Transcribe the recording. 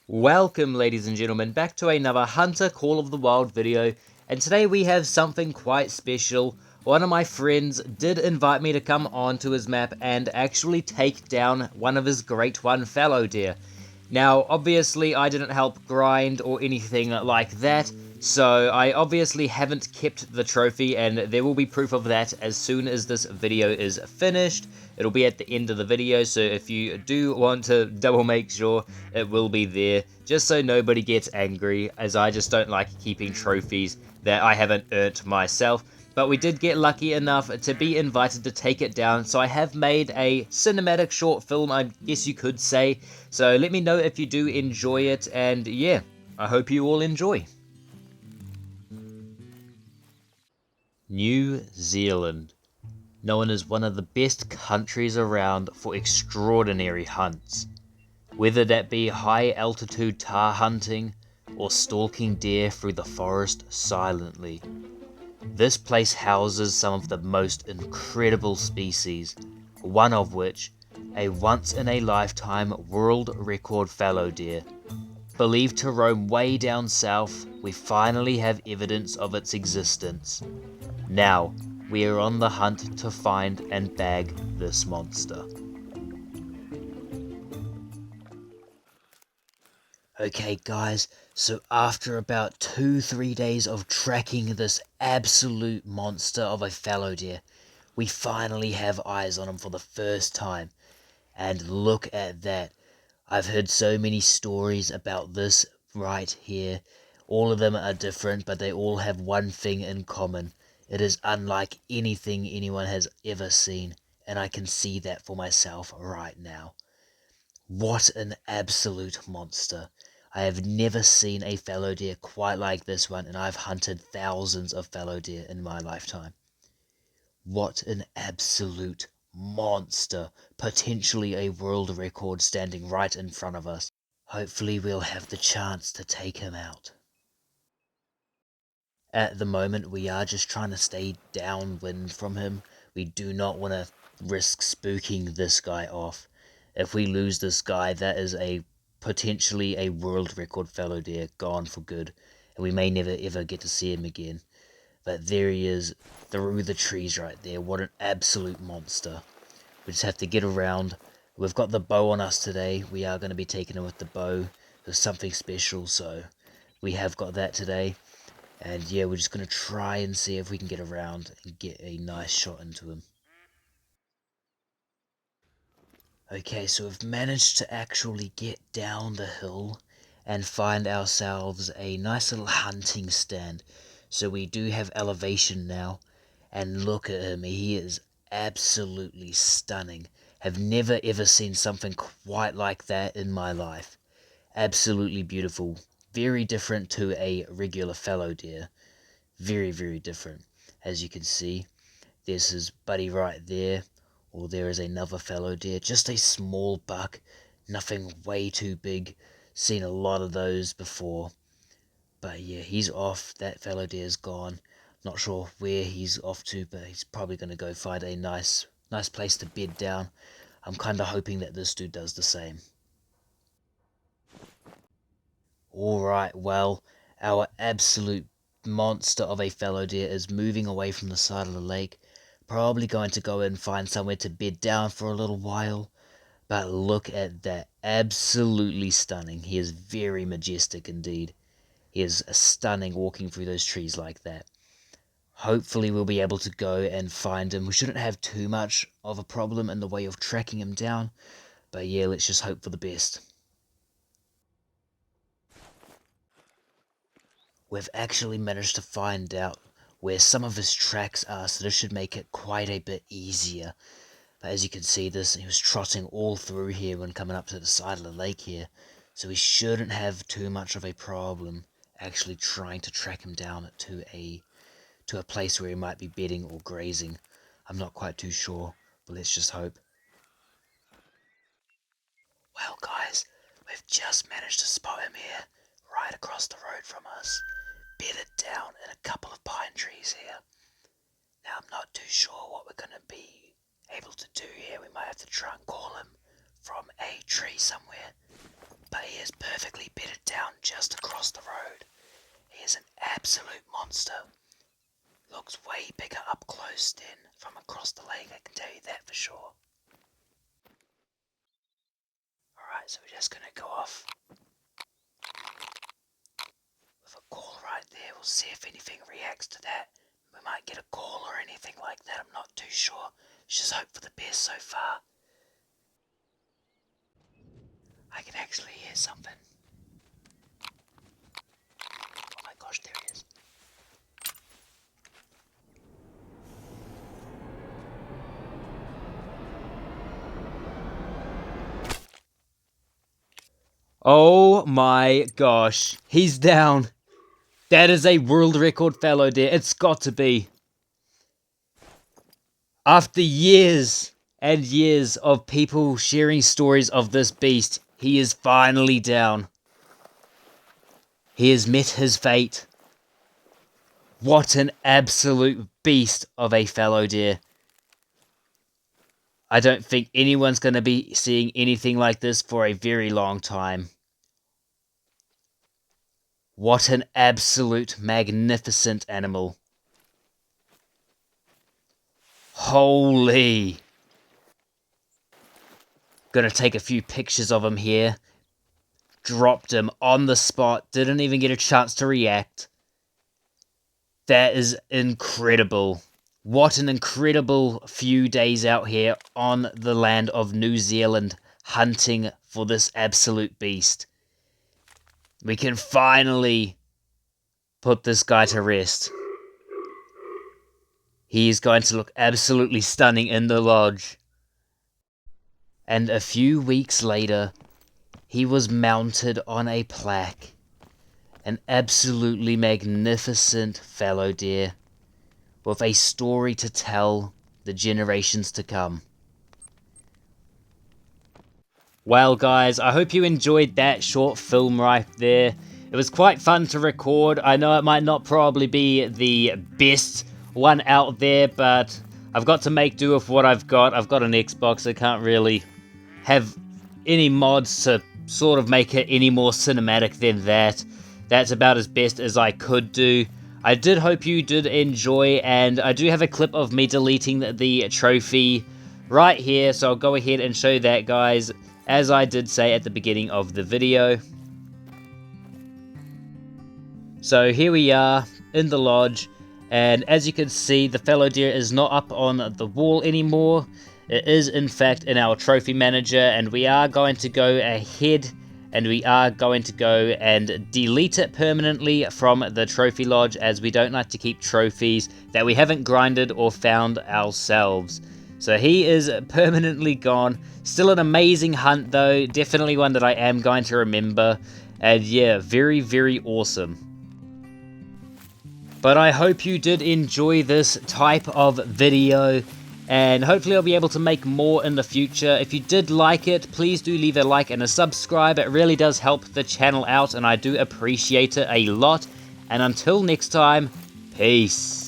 Welcome, ladies and gentlemen, back to another Hunter Call of the Wild video, and today we have something quite special. One of my friends did invite me to come onto his map and actually take down one of his great one fallow deer. Now, obviously I didn't help grind or anything like that, so I obviously haven't kept the trophy, and there will be proof of that as soon as this video is finished. It'll be at the end of the video, so if you do want to double make sure, it will be there, just so nobody gets angry, as I just don't like keeping trophies that I haven't earned myself. But we did get lucky enough to be invited to take it down, so I have made a cinematic short film, I guess you could say. So let me know if you do enjoy it, and yeah, I hope you all enjoy. New Zealand, known as one of the best countries around for extraordinary hunts. Whether that be high altitude tahr hunting or stalking deer through the forest silently. This place houses some of the most incredible species, one of which, a once-in-a-lifetime world record fallow deer. Believed to roam way down south, we finally have evidence of its existence. Now, we are on the hunt to find and bag this monster. Okay guys, so after about 2-3 days of tracking this absolute monster of a fallow deer, we finally have eyes on him for the first time. And look at that. I've heard so many stories about this right here. All of them are different, but they all have one thing in common. It is unlike anything anyone has ever seen, and I can see that for myself right now. What an absolute monster. I have never seen a fallow deer quite like this one, and I've hunted thousands of fallow deer in my lifetime. What an absolute monster. Potentially a world record standing right in front of us. Hopefully we'll have the chance to take him out. At the moment we are just trying to stay downwind from him. We do not want to risk spooking this guy off. If we lose this guy, that is a potentially a world record fallow deer gone for good, and we may never ever get to see him again. But there he is through the trees right there. What an absolute monster. We just have to get around. We've got the bow on us today. We are going to be taking him with the bow. There's something special, so we have got that today. And yeah, we're just going to try and see if we can get around and get a nice shot into him. Okay, so we've managed to actually get down the hill and find ourselves a nice little hunting stand. So we do have elevation now, and look at him, he is absolutely stunning. Have never ever seen something quite like that in my life. Absolutely beautiful. Very different to a regular fallow deer. Very, very different. As you can see, there's his buddy right there. Or there is another fallow deer, just a small buck, nothing way too big. Seen a lot of those before. But yeah, he's off. That fallow deer's gone. Not sure where he's off to, but he's probably going to go find a nice place to bed down. I'm kind of hoping that this dude does the same. Alright, well, our absolute monster of a fallow deer is moving away from the side of the lake. Probably going to go and find somewhere to bed down for a little while. But look at that. Absolutely stunning. He is very majestic indeed. He is stunning walking through those trees like that. Hopefully we'll be able to go and find him. We shouldn't have too much of a problem in the way of tracking him down. But yeah, let's just hope for the best. We've actually managed to find out where some of his tracks are, so this should make it quite a bit easier. But as you can see, he was trotting all through here when coming up to the side of the lake here, so we shouldn't have too much of a problem actually trying to track him down to a place where he might be bedding or grazing. I'm not quite too sure, but let's just hope. Well guys, we've just managed to spot him here, right across the road from us, bedded down in a couple of pine trees here. Now I'm not too sure what we're going to be able to do here. We might have to try and call him from a tree somewhere. but he is perfectly bedded down just across the road. He is an absolute monster. Looks way bigger up close than from across the lake, I can tell you that for sure. Alright, so we're just gonna go off with a call right there. We'll see if anything reacts to that. We might get a call or anything like that, I'm not too sure. Let's just hope for the best so far. I can actually hear something. Oh my gosh, there he is. Oh my gosh, he's down. That is a world record fallow deer. It's got to be. After years and years of people sharing stories of this beast, he is finally down. He has met his fate. What an absolute beast of a fallow deer. I don't think anyone's going to be seeing anything like this for a very long time. What an absolute magnificent animal. Holy. Gonna take a few pictures of him here. Dropped him on the spot. Didn't even get a chance to react. That is incredible. What an incredible few days out here on the land of New Zealand hunting for this absolute beast. We can finally put this guy to rest. He is going to look absolutely stunning in the lodge. And a few weeks later, he was mounted on a plaque. An absolutely magnificent fallow deer with a story to tell the generations to come. Well guys, I hope you enjoyed that short film right there. It was quite fun to record. I know it might not probably be the best one out there, but I've got to make do with what I've got. I've got an Xbox, I can't really have any mods to sort of make it any more cinematic than that. That's about as best as I could do. I did hope you did enjoy, and I do have a clip of me deleting the trophy right here, so I'll go ahead and show that, guys, as I did say at the beginning of the video. So here we are in the lodge, and as you can see, the fallow deer is not up on the wall anymore. It is in fact in our trophy manager, and we are going to go ahead and we are going to go and delete it permanently from the trophy lodge, as we don't like to keep trophies that we haven't grinded or found ourselves. So he is permanently gone. Still an amazing hunt though, definitely one that I am going to remember, and yeah, very, very awesome. But I hope you did enjoy this type of video, and hopefully I'll be able to make more in the future. If you did like it, please do leave a like and a subscribe. It really does help the channel out, and I do appreciate it a lot. And until next time, peace.